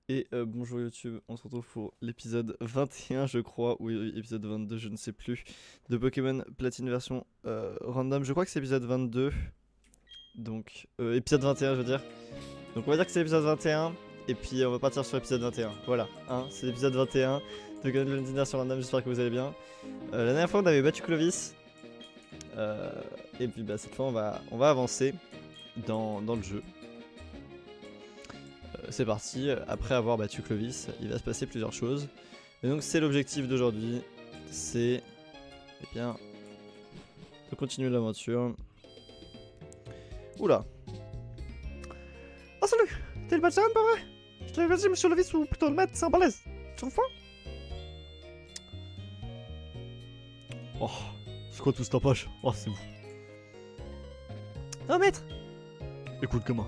Et bonjour YouTube, on se retrouve pour l'épisode 21 je crois, ou épisode 22 je ne sais plus, de Pokémon Platine version random, je crois que c'est épisode 22, donc épisode 21 je veux dire, donc on va dire que c'est l'épisode 21, et puis on va partir sur l'épisode 21, voilà, hein, c'est l'épisode 21 de Pokémon Platine version random, j'espère que vous allez bien. La dernière fois on avait battu Clovis, et puis bah, cette fois on va avancer dans le jeu. C'est parti, après avoir battu Clovis, il va se passer plusieurs choses. Et donc c'est l'objectif d'aujourd'hui, c'est eh bien de continuer l'aventure. Oula. Oh salut, t'es le Batman pas vrai? Je t'avais dit monsieur Clovis ou plutôt le maître, c'est un balèze. Tu trouves pas? Oh, c'est quoi tout ce tapage? Oh c'est vous. Oh maître. Écoute gamin,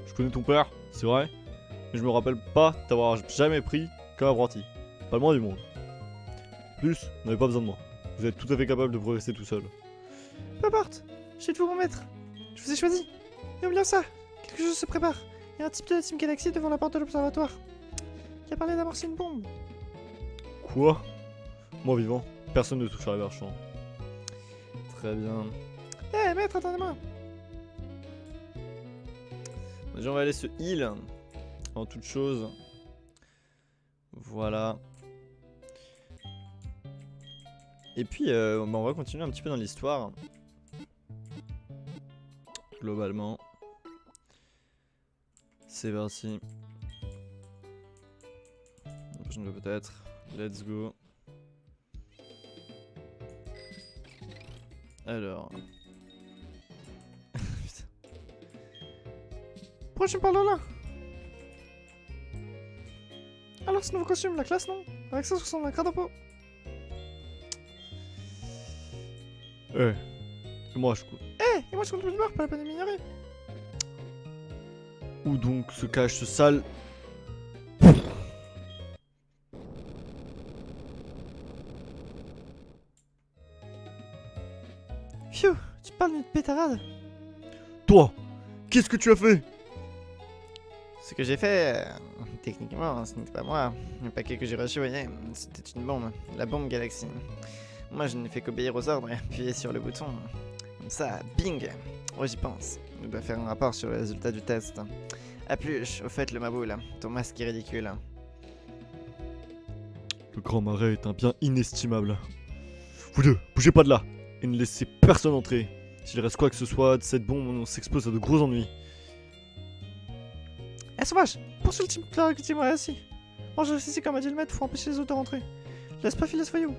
je connais ton père, c'est vrai, mais je me rappelle pas t'avoir jamais pris comme apprenti. Pas le moins du monde. Plus, vous n'avez pas besoin de moi. Vous êtes tout à fait capable de progresser tout seul. Peu importe, j'ai de vous mon maître. Je vous ai choisi. Et oublions ça, quelque chose se prépare. Il y a un type de la Team Galaxy devant la porte de l'observatoire qui a parlé d'amorcer une bombe. Quoi? Moi vivant, personne ne touche à l'argent. Très bien. Eh maître, attendez-moi. Déjà on va aller se heal en toute chose. Voilà. Et puis bah, on va continuer un petit peu dans l'histoire. Globalement. C'est parti. La prochaine fois peut-être. Let's go. Alors. Putain. Pourquoi tu me parles là? Alors ce nouveau costume, la classe non? Avec ça, ça ressemble à un cradapo. Et moi je cours. Et moi je compte plus de mort, pas la peine de m'ignorer. Où donc se cache ce sale... Phew, tu parles d'une pétarade. Toi, qu'est-ce que tu as fait? Ce que j'ai fait, techniquement, ce n'était pas moi. Le paquet que j'ai reçu, voyez, c'était une bombe. La bombe Galaxy. Moi, je n'ai fait qu'obéir aux ordres et appuyer sur le bouton. Comme ça, bing. Ouais, j'y pense. Je dois faire un rapport sur le résultat du test. A plus, au fait, le Maboule, ton masque est ridicule. Le Grand Marais est un bien inestimable. Vous deux, bougez pas de là et ne laissez personne entrer. S'il reste quoi que ce soit de cette bombe, on s'expose à de gros ennuis. Eh sauvage, poursuis le team Clark, dis-moi ainsi. Moi je reste ici comme a dit le maître, faut empêcher les autres de rentrer. Laisse pas filer ce voyou.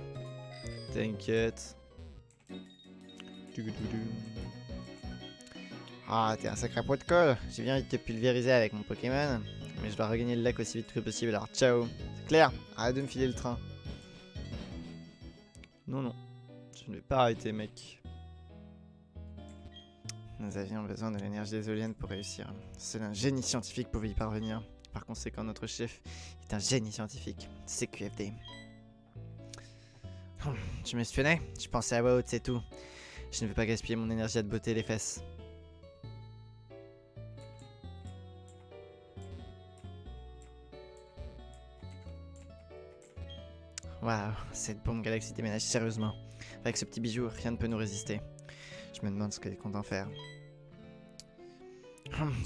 T'inquiète. Ah, t'es un sacré pot de colle. J'ai bien envie de te pulvériser avec mon Pokémon. Mais je dois regagner le lac aussi vite que possible, alors ciao. C'est clair, arrête de me filer le train. Non, non. Je ne vais pas arrêter, mec. Nous avions besoin de l'énergie des éoliennes pour réussir. Seul un génie scientifique pouvait y parvenir. Par conséquent, notre chef est un génie scientifique. C'est QFD. Tu m'espionnais? Je pensais à voix haute, c'est tout. Je ne veux pas gaspiller mon énergie à te botter les fesses. Waouh, cette bombe Galaxy déménage sérieusement. Avec ce petit bijou, rien ne peut nous résister. Je me demande ce qu'elle compte en faire.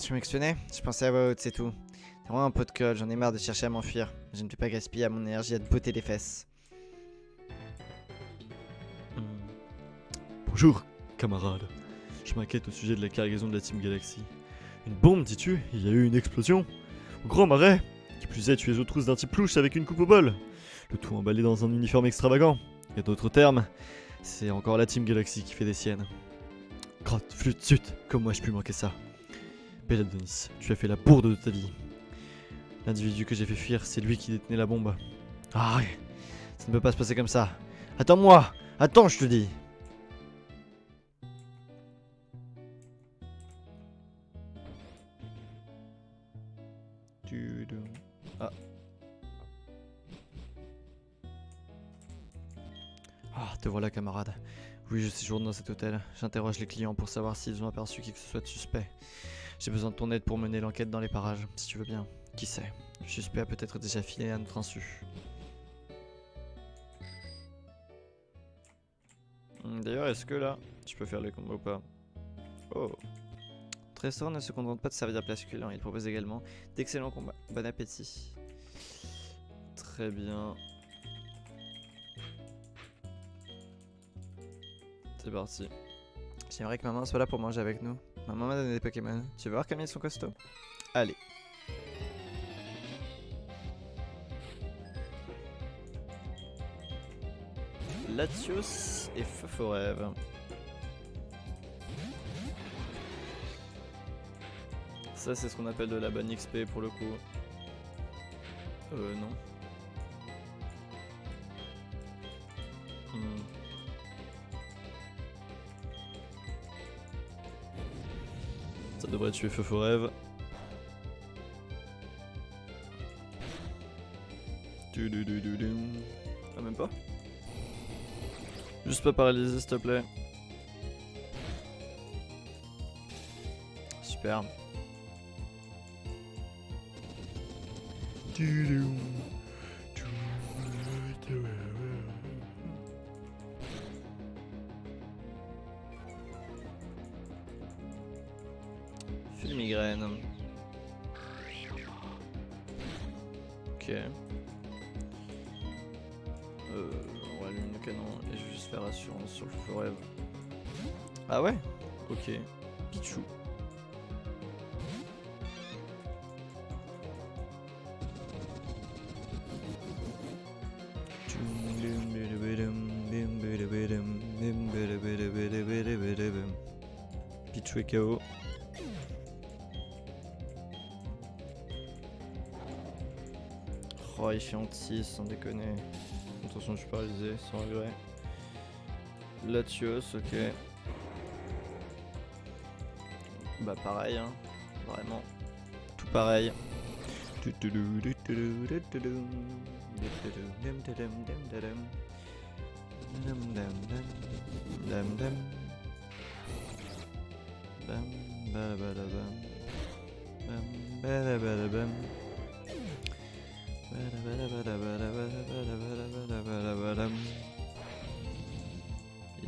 Tu m'espionnais? Je pensais à voix haute, c'est tout. T'es vraiment un pot de colle, j'en ai marre de chercher à m'enfuir. Je ne peux pas gaspiller mon énergie à te botter les fesses. Bonjour, camarade. Je m'inquiète au sujet de la cargaison de la Team Galaxy. Une bombe, dis-tu? Il y a eu une explosion? Au Grand Marais? Qui plus est, tu es aux trousses d'un type louche avec une coupe au bol. Le tout emballé dans un uniforme extravagant. Et d'autres termes, c'est encore la Team Galaxy qui fait des siennes. Crotte, flûte, zut, comment ai-je pu manquer ça? Belladonna, tu as fait la bourde de ta vie. L'individu que j'ai fait fuir, c'est lui qui détenait la bombe. Ah, ça ne peut pas se passer comme ça. Attends-moi! Attends, je te dis! Ah. Ah, te voilà, camarade. Oui, je séjourne dans cet hôtel. J'interroge les clients pour savoir s'ils ont aperçu qui que ce soit de suspect. J'ai besoin de ton aide pour mener l'enquête dans les parages, si tu veux bien. Qui sait? Le suspect a peut-être déjà filé à notre insu. D'ailleurs, est-ce que là, je peux faire les combos ou pas? Oh. Trésor ne se contente pas de servir de place culant, il propose également d'excellents combats. Bon appétit. Très bien. C'est parti. J'aimerais que maman soit là pour manger avec nous. Maman m'a donné des Pokémon. Tu veux voir comme ils sont costauds? Allez. Latios et Feu-Forêve. Ça c'est ce qu'on appelle de la bonne XP pour le coup. Non. Ça devrait tuer Feu-Forêve. Ah même pas. Juste pas paralysé s'il te plaît. Super. Fulmigraine. Ok. On va allumer le canon et je vais juste faire assurance sur le Feu-Forêve. Ah ouais? Ok. Pichou. Pichou est KO. Oh, il fait anti sans déconner. Attention, je suis paralysé, sans regret. Latios, ok. Bah pareil, hein. Vraiment. Tout pareil.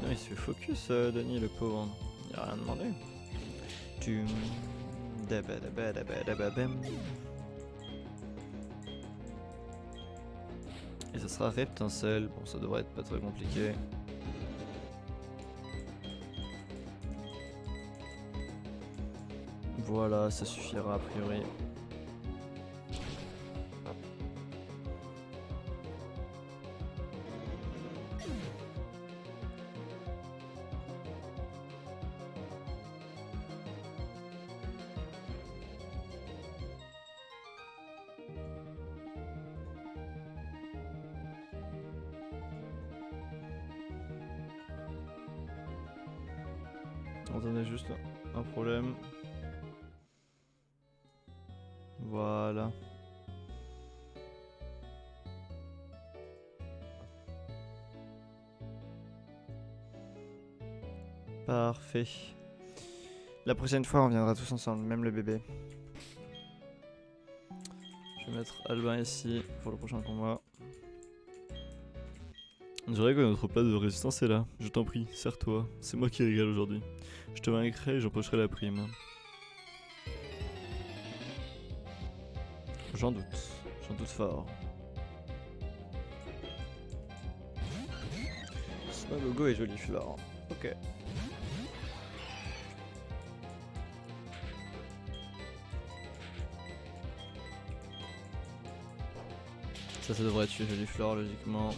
Non, il se fait focus, Denis, le pauvre. Il a rien demandé. Et ça sera Reptincelle. Bon, ça devrait être pas très compliqué. Voilà, ça suffira a priori. On en a juste un problème. Voilà. Parfait. La prochaine fois, on viendra tous ensemble, même le bébé. Je vais mettre Albin ici pour le prochain combat. On dirait que notre plat de résistance est là. Je t'en prie, serre-toi. C'est moi qui régale aujourd'hui. Je te vaincrai et j'empocherai la prime. J'en doute fort. Ce logo est joli, Flore. Ok. Ça devrait tuer joli Flore logiquement.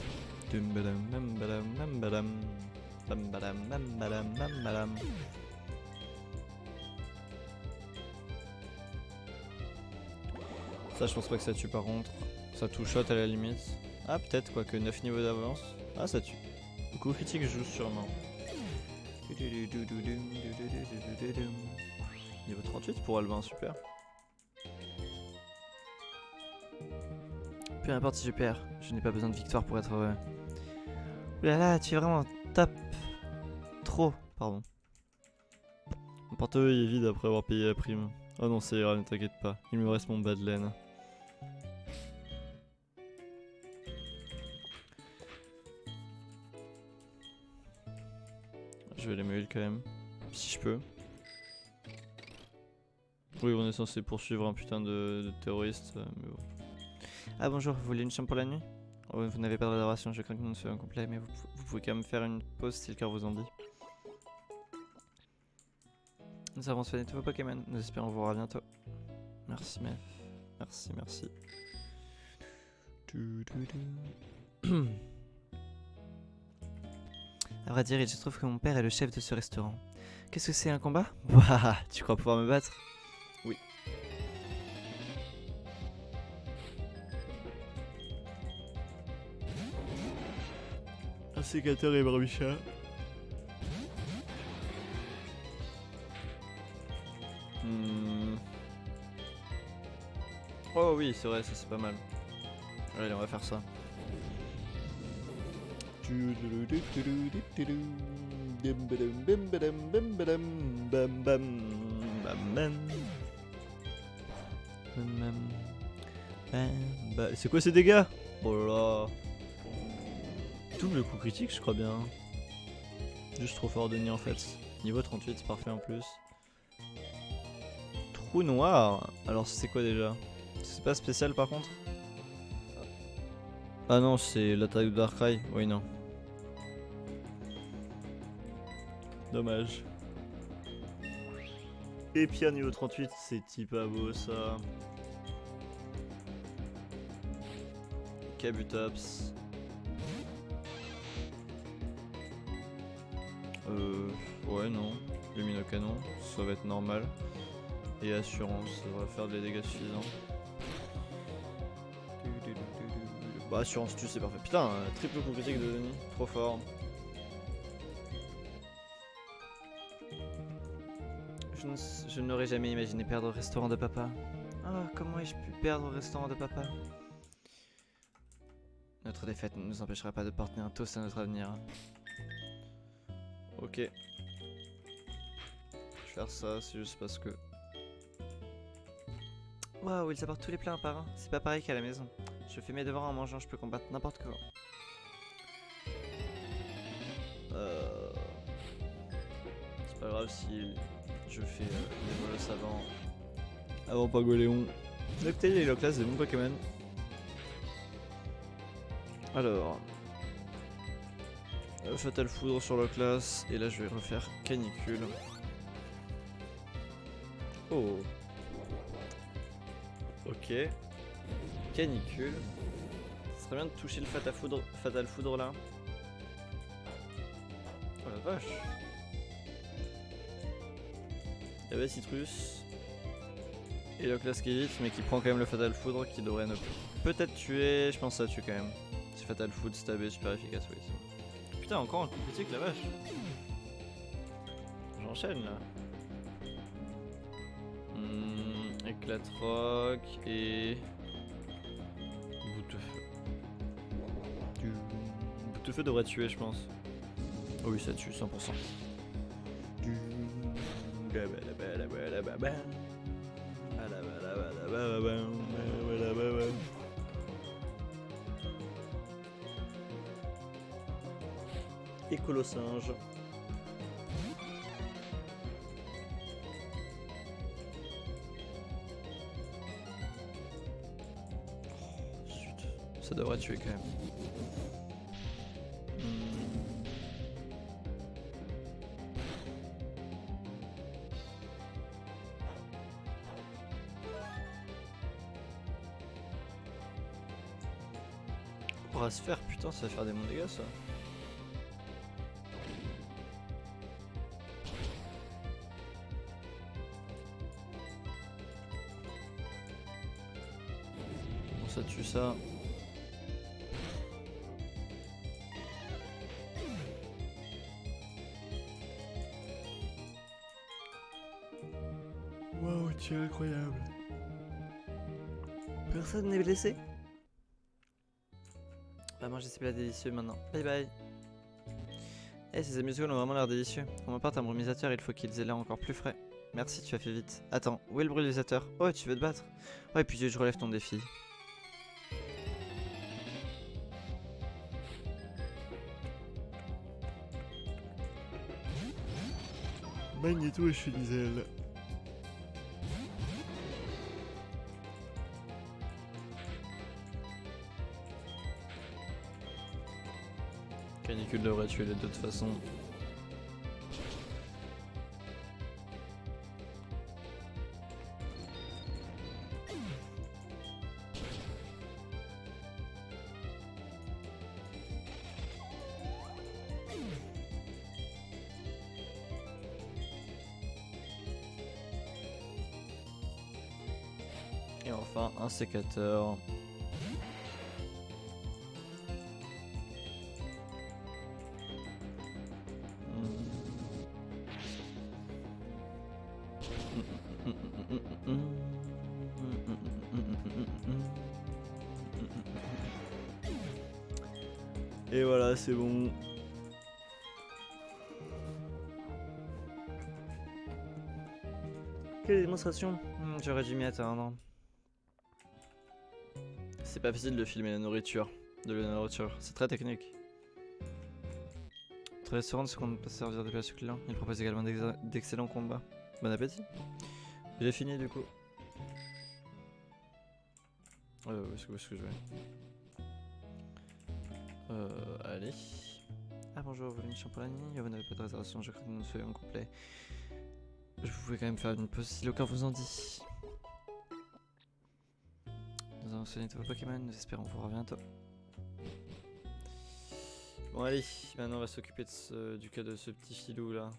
Ça je pense pas que ça tue par contre. Ça touche shot à la limite. Ah peut-être quoique 9 niveaux d'avance. Ah ça tue. Le coup critique joue sûrement. Niveau 38 pour Albin, super. Peu importe si je perds, je n'ai pas besoin de victoire pour être heureux. Oulala, tu es vraiment top. Trop, pardon. Mon portefeuille est vide après avoir payé la prime. Oh non, ça ira, ne t'inquiète pas. Il me reste mon bas de laine. Je vais les mail quand même. Si je peux. Oui, on est censé poursuivre un putain de terroriste, mais bon. Ah bonjour, vous voulez une chambre pour la nuit? Oh, vous n'avez pas de réservation, je crains que nous ne soyons incomplets, mais vous pouvez quand même faire une pause si le cœur vous en dit. Nous avons soigné tous vos Pokémon, nous espérons vous revoir bientôt. Merci Mef, merci. À vrai dire, il se trouve que mon père est le chef de ce restaurant. Qu'est-ce que c'est un combat? Waouh, tu crois pouvoir me battre? Oui. Un sécateur et barbicha. Oh oui, c'est vrai, ça c'est pas mal. Allez, on va faire ça. C'est quoi ces dégâts? Oh là là. Double coup critique, je crois bien. Juste trop fort de nid en fait. Niveau 38, c'est parfait en plus. Trou noir. Alors c'est quoi déjà? C'est pas spécial par contre? Ah non, c'est l'attaque de Darkrai. Oui, non. Dommage. Et Pierre niveau 38, c'est pas beau ça. Kabutops. Ouais, non. Luminocanon, ça va être normal. Et assurance, ça devrait faire des dégâts suffisants. Bah, assurance tue, c'est parfait. Putain, triple coup critique de Denis, trop fort. Je n'aurais jamais imaginé perdre au restaurant de papa. Ah, comment ai-je pu perdre au restaurant de papa? Notre défaite ne nous empêchera pas de porter un toast à notre avenir. Ok. Je vais faire ça, c'est juste parce que... Waouh, ils apportent tous les plats un par un. C'est pas pareil qu'à la maison. Je fais mes devoirs en mangeant, je peux combattre n'importe quoi. C'est pas grave si je fais des vols savants avant Pagoléon. Noctali est la classe de mon Pokémon. Alors... Fatal Foudre sur la classe, et là je vais refaire Canicule. Oh. Ok. Canicule. Ce serait bien de toucher le Fatal Foudre là. Oh la vache. Il y avait Citrus. Et le classe qui est vite, mais qui prend quand même le Fatal Foudre qui devrait ne peut-être tuer. Je pense que ça tue quand même. C'est Fatal Foudre, stabé, super efficace, oui. Putain, encore un coup critique la vache. J'enchaîne là. Éclatroc et... Boutefeu. Boutefeu devrait tuer je pense. Oh oui ça tue 100%. Écolosinge. Ça devrait tuer quand même. On pourra se faire, putain, ça va faire des bons dégâts ça. Bon, ça tue ça. Waouh, tu es incroyable. Personne n'est blessé? On va manger ces plats délicieux maintenant. Bye bye. Eh, ces amuse-gueules ont vraiment l'air délicieux. On m'apporte un brumisateur, il faut qu'ils aient l'air encore plus frais. Merci, tu as fait vite. Attends, où est le brumisateur? Oh, tu veux te battre? Ouais, puis je relève ton défi. Magneto et Chenizel. Canicule devrait tuer les deux de toute façon. Et enfin un sécateur. Et voilà, c'est bon. Quelle démonstration? J'aurais dû m'y attendre. C'est pas facile de filmer la nourriture. C'est très technique. Notre restaurant ne se compte pas servir de plats succulents. Il propose également d'excellents combats. Bon appétit. J'ai fini du coup. Où est-ce que je vais? Allez. Ah bonjour, vous voulez une chambre pour la nuit? Vous n'avez pas de réservation, je crains que nous soyons complets. Je pouvais quand même faire une pause si le cœur vous en dit. Nous allons soigner tous vos Pokémon, nous espérons vous revoir bientôt. Bon allez, maintenant on va s'occuper du cas de ce petit filou là.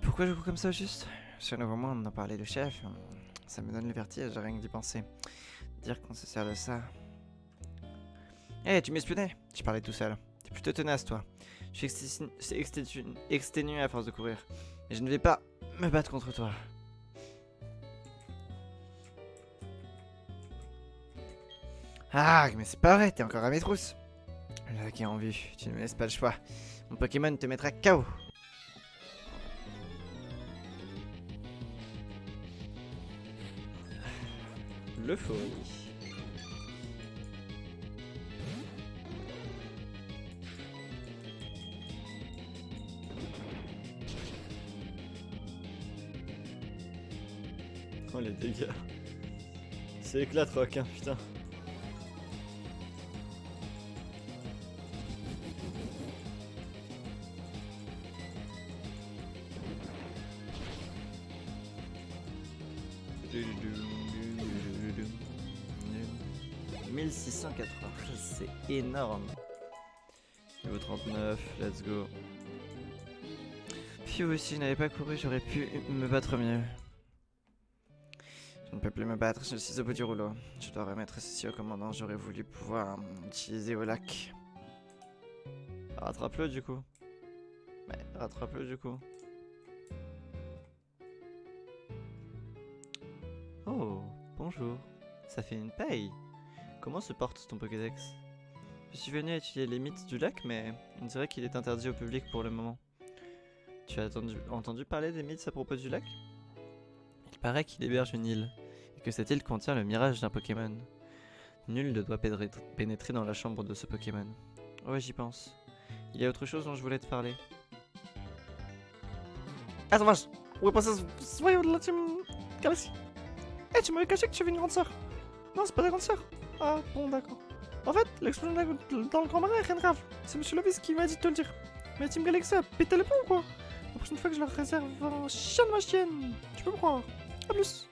Pourquoi je cours comme ça juste? Sur le moment on en parlait de chef, ça me donne le vertige rien que d'y penser. Dire qu'on se sert de ça. Tu m'espionnais? Je parlais tout seul. T'es plutôt tenace toi. Je suis exténué à force de courir. Mais je ne vais pas me battre contre toi. Ah, mais c'est pas vrai, t'es encore à mes trousses. Là qui est en vue, tu ne me laisses pas le choix. Mon Pokémon te mettra KO. L'euphorie. Oh les dégâts. C'est éclate rock hein, putain. « 1680, c'est énorme. Niveau 39, let's go. Phew, si je n'avais pas couru, j'aurais pu me battre mieux. Je ne peux plus me battre, je suis au bout du rouleau. Je dois remettre ceci au commandant, j'aurais voulu pouvoir utiliser au lac. Rattrape-le du coup. Ouais, rattrape-le du coup. Oh, bonjour. Ça fait une paille. Comment se porte ton Pokédex? Je suis venu étudier les mythes du lac, mais on dirait qu'il est interdit au public pour le moment. Tu as entendu parler des mythes à propos du lac? Il paraît qu'il héberge une île, et que cette île contient le mirage d'un Pokémon. Nul ne doit pénétrer dans la chambre de ce Pokémon. Ouais, j'y pense. Il y a autre chose dont je voulais te parler. Ah, sauvage! Où est passé ce voyou de la team Galaxy? Tu m'avais caché que tu avais une grande sœur! Non, c'est pas ta grande sœur! Ah, bon, d'accord. En fait, l'explosion dans le grand marais, rien de grave. C'est Monsieur Lovis qui m'a dit de te le dire. Mais Team Galaxy a pété le pont ou quoi? La prochaine fois que je leur réserve un chien de ma chienne, tu peux me croire. A plus.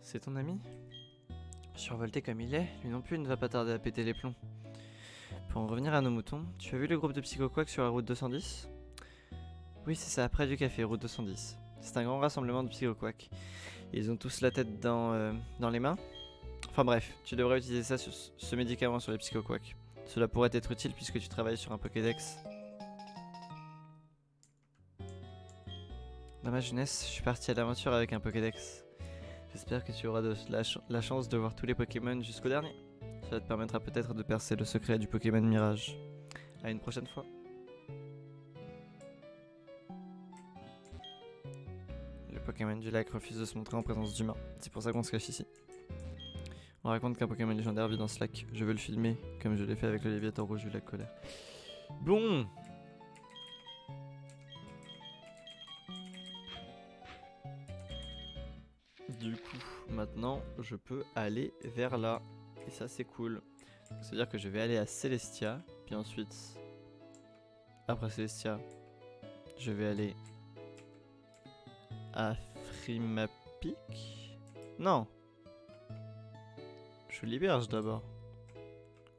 C'est ton ami? Survolté comme il est, lui non plus ne va pas tarder à péter les plombs. Pour en revenir à nos moutons, tu as vu le groupe de Psychoquack sur la route 210? Oui, c'est ça, près du café, route 210. C'est un grand rassemblement de Psychoquack. Ils ont tous la tête dans les mains. Enfin bref, tu devrais utiliser ça sur ce médicament sur les Psychoquack. Cela pourrait être utile puisque tu travailles sur un Pokédex. Dans ma jeunesse, je suis parti à l'aventure avec un Pokédex. J'espère que tu auras la chance de voir tous les Pokémon jusqu'au dernier. Cela te permettra peut-être de percer le secret du Pokémon Mirage. À une prochaine fois. Le Pokémon du lac refuse de se montrer en présence d'humains. C'est pour ça qu'on se cache ici. On raconte qu'un Pokémon légendaire vit dans ce lac. Je veux le filmer, comme je l'ai fait avec le Léviathan rouge du lac Colère. Bon, Du coup, maintenant, je peux aller vers là. Et ça, c'est cool. C'est-à-dire que je vais aller à Celestia. Puis ensuite, après Celestia, je vais aller à Frimapic. Non. Je libère d'abord.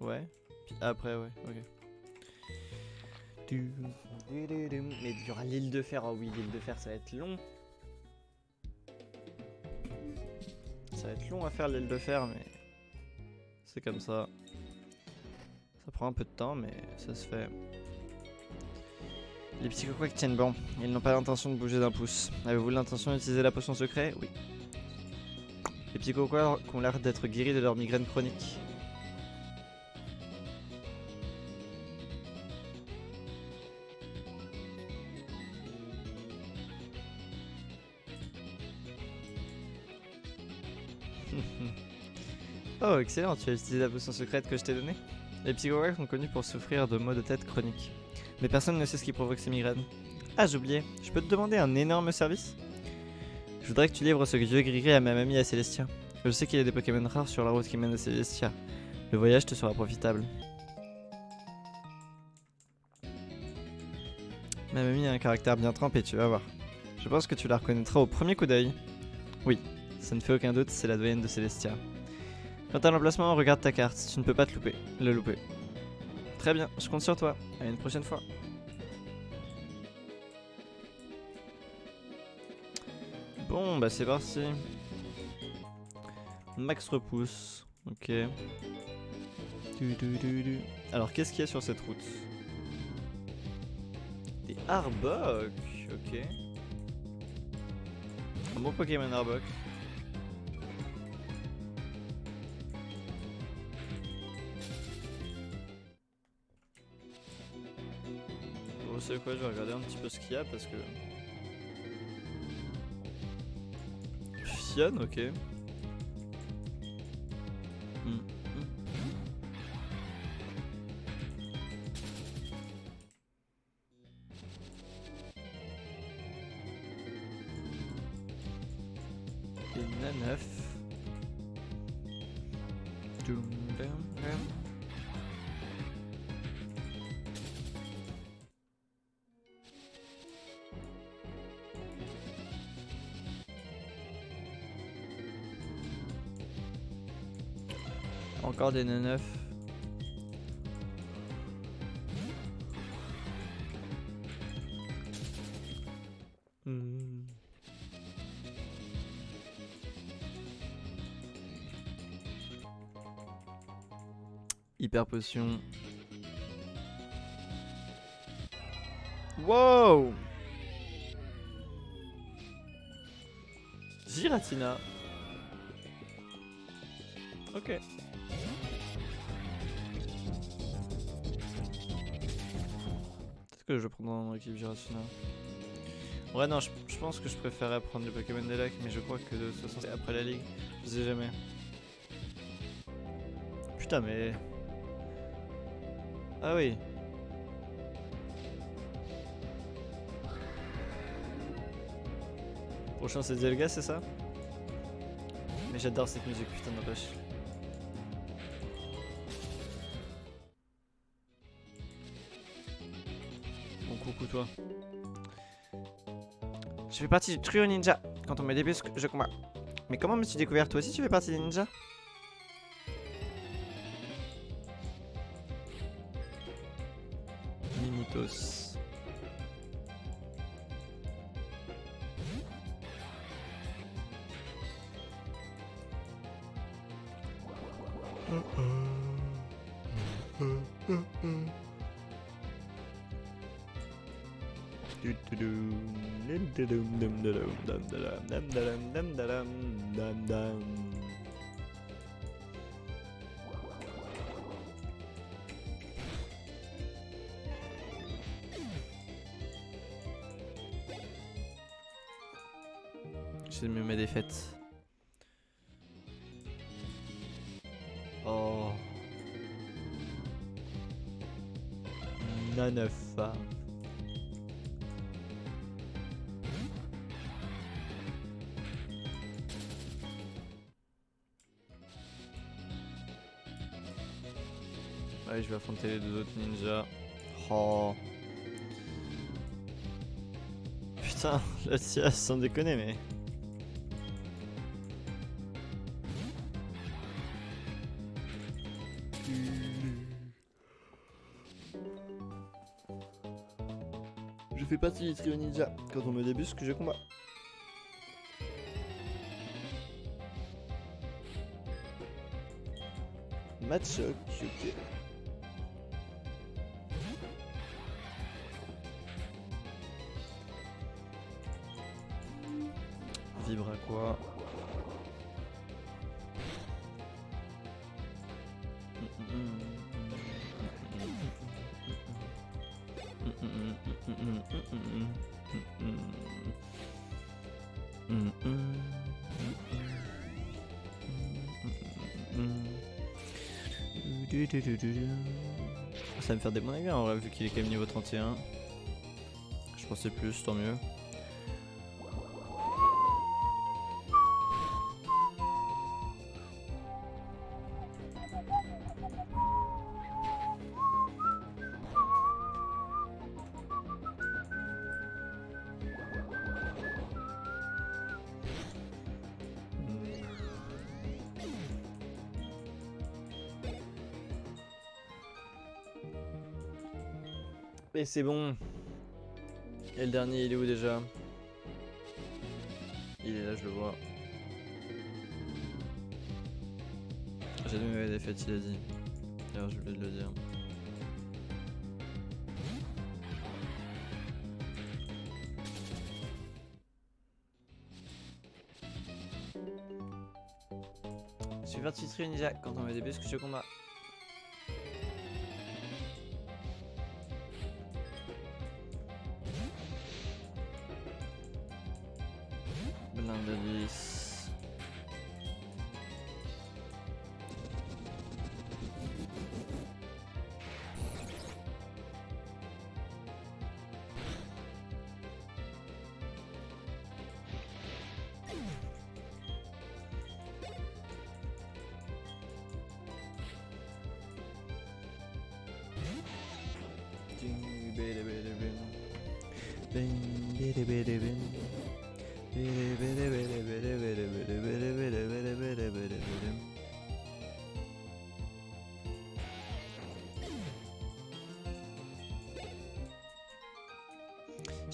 Ouais. Puis après, ouais, ok. Mais il y aura l'île de fer. Oh oui, l'île de fer, ça va être long. Ça va être long à faire l'île de fer, mais c'est comme ça. Ça prend un peu de temps, mais ça se fait. Les petits coquins tiennent bon. Ils n'ont pas l'intention de bouger d'un pouce. Avez-vous l'intention d'utiliser la potion secret? Oui. Les petits coquins ont l'air d'être guéris de leur migraine chronique. Oh, excellent, tu as utilisé la potion secrète que je t'ai donnée? Les psychowax sont connus pour souffrir de maux de tête chroniques. Mais personne ne sait ce qui provoque ces migraines. Ah, j'ai oublié, je peux te demander un énorme service? Je voudrais que tu livres ce vieux gris à ma mamie à Celestia. Je sais qu'il y a des Pokémon rares sur la route qui mène à Celestia. Le voyage te sera profitable. Ma mamie a un caractère bien trempé, tu vas voir. Je pense que tu la reconnaîtras au premier coup d'œil. Oui, ça ne fait aucun doute, c'est la doyenne de Celestia. Quant à l'emplacement, regarde ta carte, tu ne peux pas le louper. Très bien, je compte sur toi. À une prochaine fois. Bon, bah c'est parti. Max repousse. Ok. Alors, qu'est-ce qu'il y a sur cette route? Des Arbok. Ok. Un bon Pokémon Arbok. Bon, vous savez quoi, je vais regarder un petit peu ce qu'il y a parce que... Fion, ok. Et Nanef. Encore des Nanef. Hyper potion. Wow! Giratina. Ok. Peut-être que je vais prendre dans l'équipe Giratina. Ouais, non, je pense que je préférerais prendre le Pokémon des lacs, mais je crois que de toute façon c'est après la ligue. Je sais jamais. Putain, mais. Ah oui. Prochain c'est Dialga, c'est ça? Mais j'adore cette musique, putain n'empêche. Bon coucou toi. Je fais partie du trio ninja. Quand on me débusque, je combats. Mais comment me suis découvert? Toi aussi tu fais partie des ninjas? Mimitos. J'essaie de me mettre des fêtes. Oh. Nanafa. Allez, je vais affronter les deux autres ninjas. Oh. Putain, la Tia, sans déconner, mais. Je fais partie du trio ninja quand on me débusque, je combat. Match ok. Vibre à quoi? Ça va me faire des bons dégâts en vrai, vu qu'il est quand même niveau 31. Je pensais plus, tant mieux. Et c'est bon. Et le dernier, il est où déjà? Il est là, je le vois. J'ai de mes défaites, il a dit. D'ailleurs, j'ai oublié de le dire. Je suis parti trio ninja quand on me débusque, je combat. Blinde de 10.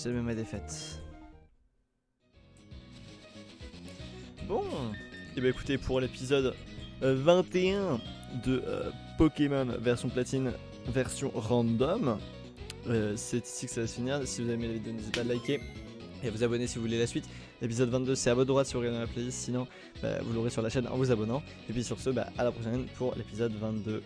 J'ai même ma défaite. Bon, et bah écoutez, pour l'épisode 21 de Pokémon version platine, version random, c'est ici que ça va se finir. Si vous avez aimé la vidéo, n'hésitez pas à liker et à vous abonner si vous voulez la suite. L'épisode 22, c'est à votre droite si vous regardez la playlist, sinon vous l'aurez sur la chaîne en vous abonnant. Et puis sur ce, à la prochaine pour l'épisode 22.